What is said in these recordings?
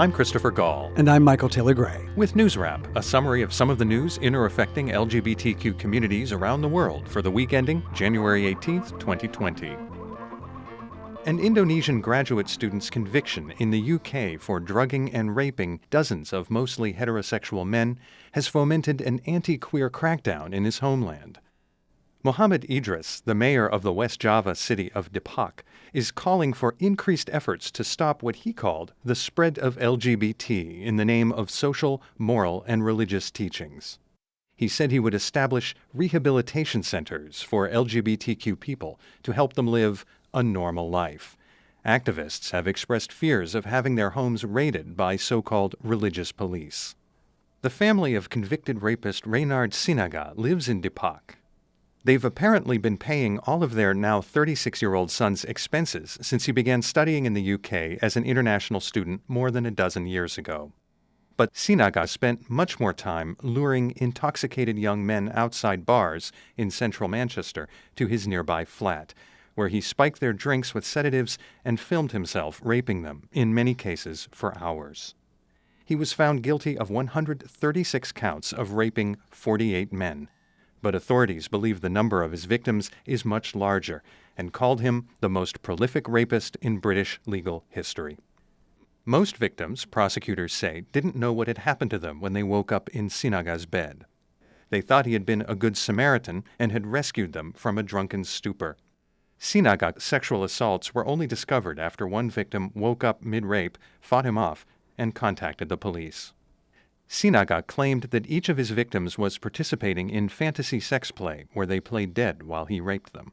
I'm Christopher Gall. And I'm Michael Taylor Gray. With NewsWrap, a summary of some of the news in or affecting LGBTQ communities around the world for the week ending January 18th, 2020. An Indonesian graduate student's conviction in the UK for drugging and raping dozens of mostly heterosexual men has fomented an anti-queer crackdown in his homeland. Muhammad Idris, the mayor of the West Java city of Depok, is calling for increased efforts to stop what he called the spread of LGBT in the name of social, moral, and religious teachings. He said he would establish rehabilitation centers for LGBTQ people to help them live a normal life. Activists have expressed fears of having their homes raided by so-called religious police. The family of convicted rapist Reynard Sinaga lives in Depok. They've apparently been paying all of their now 36-year-old son's expenses since he began studying in the UK as an international student more than a dozen years ago. But Sinaga spent much more time luring intoxicated young men outside bars in central Manchester to his nearby flat, where he spiked their drinks with sedatives and filmed himself raping them, in many cases for hours. He was found guilty of 136 counts of raping 48 men. But authorities believe the number of his victims is much larger and called him the most prolific rapist in British legal history. Most victims, prosecutors say, didn't know what had happened to them when they woke up in Sinaga's bed. They thought he had been a good Samaritan and had rescued them from a drunken stupor. Sinaga's sexual assaults were only discovered after one victim woke up mid-rape, fought him off, and contacted the police. Sinaga claimed that each of his victims was participating in fantasy sex play where they played dead while he raped them.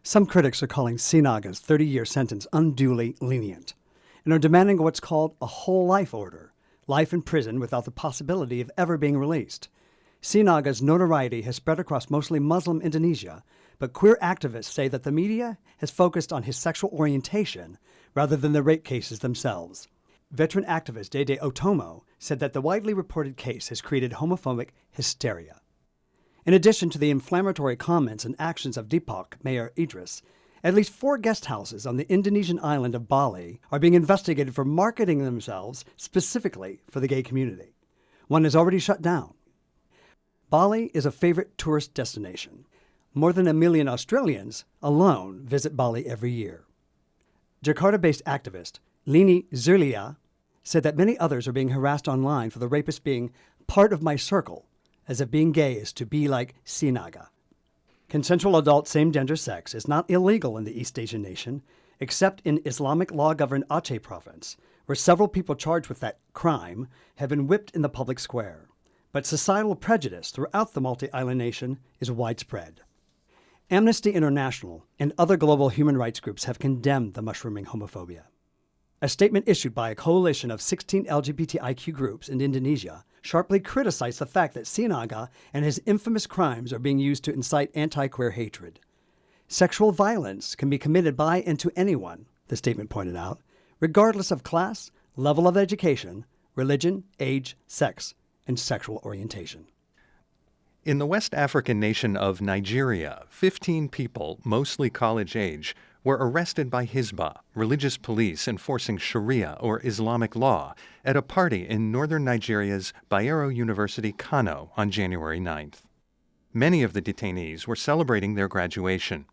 Some critics are calling Sinaga's 30-year sentence unduly lenient and are demanding what's called a whole life order, life in prison without the possibility of ever being released. Sinaga's notoriety has spread across mostly Muslim Indonesia, but queer activists say that the media has focused on his sexual orientation rather than the rape cases themselves. Veteran activist Dede Otomo said that the widely reported case has created homophobic hysteria. In addition to the inflammatory comments and actions of Depok Mayor Idris, at least 4 guest houses on the Indonesian island of Bali are being investigated for marketing themselves specifically for the gay community. One is already shut down. Bali is a favorite tourist destination. More than 1 million Australians alone visit Bali every year. Jakarta-based activist Lini Zurlia said that many others are being harassed online for the rapist being part of my circle, as if being gay is to be like Sinaga. Consensual adult same-gender sex is not illegal in the East Asian nation, except in Islamic law-governed Aceh province, where several people charged with that crime have been whipped in the public square. But societal prejudice throughout the multi-island nation is widespread. Amnesty International and other global human rights groups have condemned the mushrooming homophobia. A statement issued by a coalition of 16 LGBTIQ groups in Indonesia sharply criticized the fact that Sinaga and his infamous crimes are being used to incite anti-queer hatred. Sexual violence can be committed by and to anyone, the statement pointed out, regardless of class, level of education, religion, age, sex, and sexual orientation. In the West African nation of Nigeria, 15 people, mostly college age, were arrested by Hizbah, religious police enforcing Sharia or Islamic law, at a party in northern Nigeria's Bayero University, Kano, on January 9th. Many of the detainees were celebrating their graduation.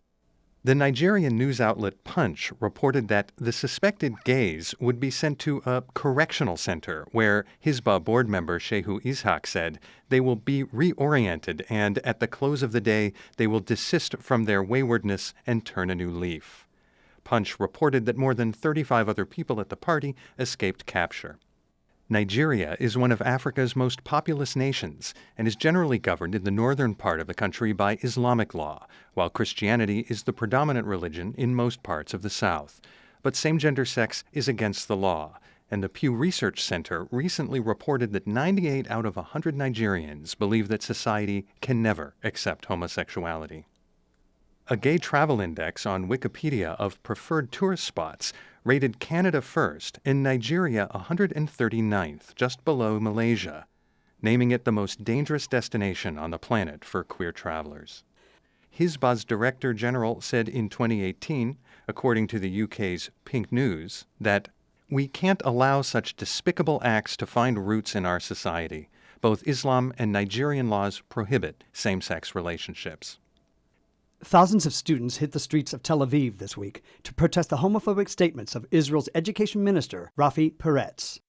The Nigerian news outlet Punch reported that the suspected gays would be sent to a correctional center where Hizbah board member Shehu Ishaq said they will be reoriented and at the close of the day they will desist from their waywardness and turn a new leaf. Punch reported that more than 35 other people at the party escaped capture. Nigeria is one of Africa's most populous nations and is generally governed in the northern part of the country by Islamic law, while Christianity is the predominant religion in most parts of the south. But same-gender sex is against the law, and the Pew Research Center recently reported that 98 out of 100 Nigerians believe that society can never accept homosexuality. A gay travel index on Wikipedia of preferred tourist spots rated Canada first and Nigeria 139th, just below Malaysia, naming it the most dangerous destination on the planet for queer travelers. Hizbah's Director General said in 2018, according to the UK's Pink News, that We can't allow such despicable acts to find roots in our society. Both Islam and Nigerian laws prohibit same-sex relationships. Thousands of students hit the streets of Tel Aviv this week to protest the homophobic statements of Israel's education minister, Rafi Peretz.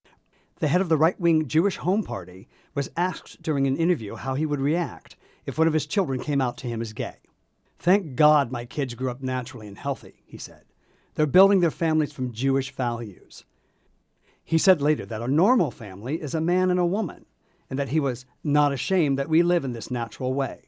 The head of the right-wing Jewish Home Party was asked during an interview how he would react if one of his children came out to him as gay. "Thank God my kids grew up naturally and healthy," he said. "They're building their families from Jewish values." He said later that a normal family is a man and a woman, and that he was not ashamed that we live in this natural way.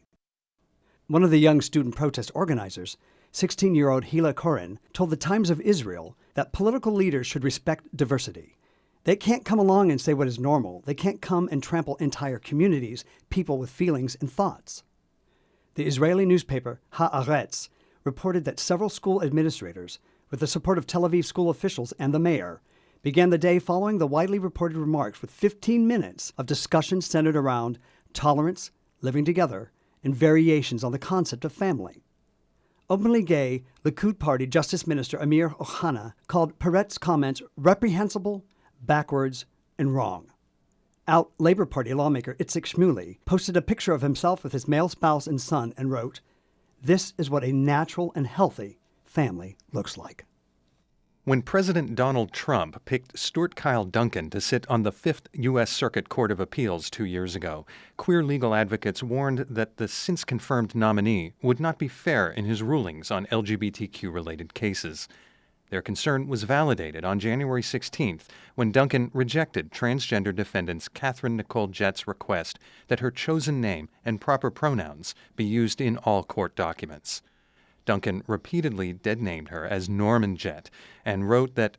One of the young student protest organizers, 16-year-old Hila Koren, told the Times of Israel that political leaders should respect diversity. They can't come along and say what is normal. They can't come and trample entire communities, people with feelings and thoughts. The Israeli newspaper Haaretz reported that several school administrators, with the support of Tel Aviv school officials and the mayor, began the day following the widely reported remarks with 15 minutes of discussion centered around tolerance, living together, and variations on the concept of family. Openly gay Likud Party Justice Minister Amir Ohana called Peretz's comments reprehensible, backwards, and wrong. Out Labor Party lawmaker Itzik Shmuley posted a picture of himself with his male spouse and son and wrote, "This is what a natural and healthy family looks like." When President Donald Trump picked Stuart Kyle Duncan to sit on the Fifth U.S. Circuit Court of Appeals 2 years ago, queer legal advocates warned that the since-confirmed nominee would not be fair in his rulings on LGBTQ-related cases. Their concern was validated on January 16th when Duncan rejected transgender defendants Catherine Nicole Jett's request that her chosen name and proper pronouns be used in all court documents. Duncan repeatedly deadnamed her as Norman Jett and wrote that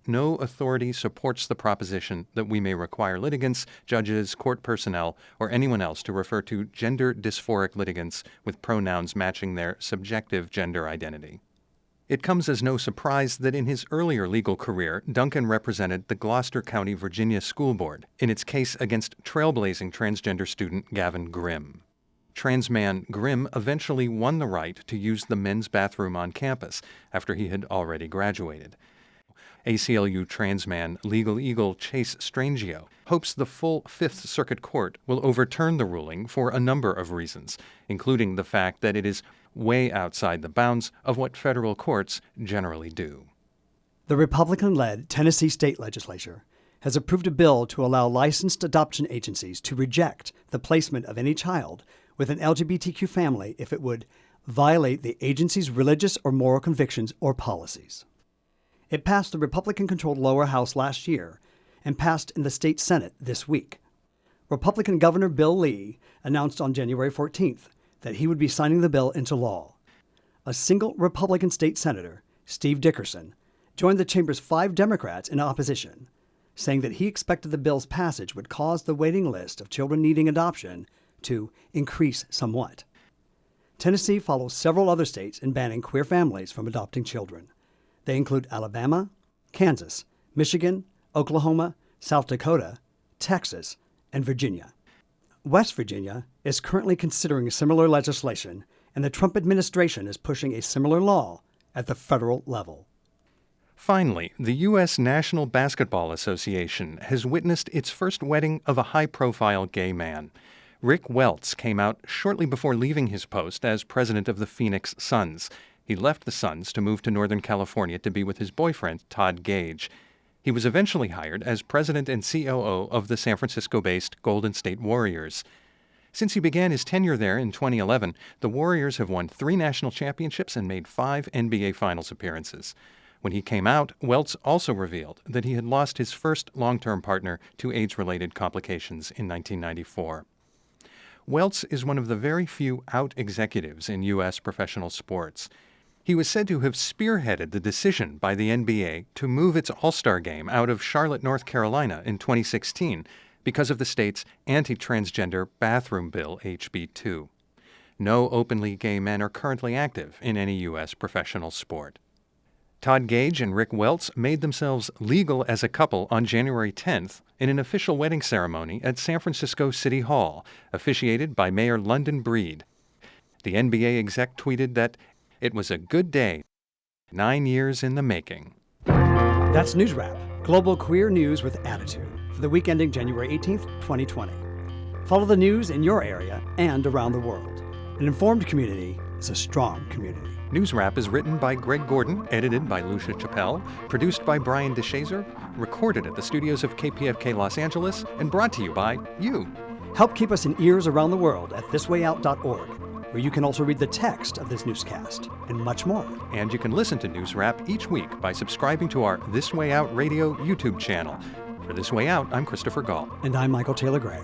no authority supports the proposition that we may require litigants, judges, court personnel, or anyone else to refer to gender dysphoric litigants with pronouns matching their subjective gender identity. It comes as no surprise that in his earlier legal career, Duncan represented the Gloucester County, Virginia School Board in its case against trailblazing transgender student Gavin Grimm. Trans man Grimm eventually won the right to use the men's bathroom on campus after he had already graduated. ACLU trans man legal eagle Chase Strangio hopes the full Fifth Circuit Court will overturn the ruling for a number of reasons, including the fact that it is way outside the bounds of what federal courts generally do. The Republican-led Tennessee state legislature has approved a bill to allow licensed adoption agencies to reject the placement of any child with an LGBTQ family if it would violate the agency's religious or moral convictions or policies. It passed the Republican-controlled lower house last year and passed in the state Senate this week. Republican Governor Bill Lee announced on January 14th that he would be signing the bill into law. A single Republican state senator, Steve Dickerson, joined the chamber's 5 Democrats in opposition, saying that he expected the bill's passage would cause the waiting list of children needing adoption to increase somewhat. Tennessee follows several other states in banning queer families from adopting children. They include Alabama, Kansas, Michigan, Oklahoma, South Dakota, Texas, and Virginia. West Virginia is currently considering similar legislation, and the Trump administration is pushing a similar law at the federal level. Finally, the U.S. National Basketball Association has witnessed its first wedding of a high-profile gay man. Rick Welts came out shortly before leaving his post as president of the Phoenix Suns. He left the Suns to move to Northern California to be with his boyfriend, Todd Gage. He was eventually hired as president and COO of the San Francisco-based Golden State Warriors. Since he began his tenure there in 2011, the Warriors have won 3 national championships and made 5 NBA Finals appearances. When he came out, Welts also revealed that he had lost his first long-term partner to AIDS-related complications in 1994. Welts is one of the very few out executives in U.S. professional sports. He was said to have spearheaded the decision by the NBA to move its All-Star game out of Charlotte, North Carolina in 2016 because of the state's anti-transgender bathroom bill, HB 2. No openly gay men are currently active in any U.S. professional sport. Todd Gage and Rick Welts made themselves legal as a couple on January 10th in an official wedding ceremony at San Francisco City Hall, officiated by Mayor London Breed. The NBA exec tweeted that it was a good day, 9 years in the making. That's NewsWrap, global queer news with attitude, for the week ending January 18th, 2020. Follow the news in your area and around the world. An informed community is a strong community. NewsWrap is written by Greg Gordon, edited by Lucia Chappelle, produced by Brian DeShazer, recorded at the studios of KPFK Los Angeles, and brought to you by you. Help keep us in ears around the world at thiswayout.org, where you can also read the text of this newscast and much more. And you can listen to NewsWrap each week by subscribing to our This Way Out Radio YouTube channel. For This Way Out, I'm Christopher Gall. And I'm Michael Taylor Gray.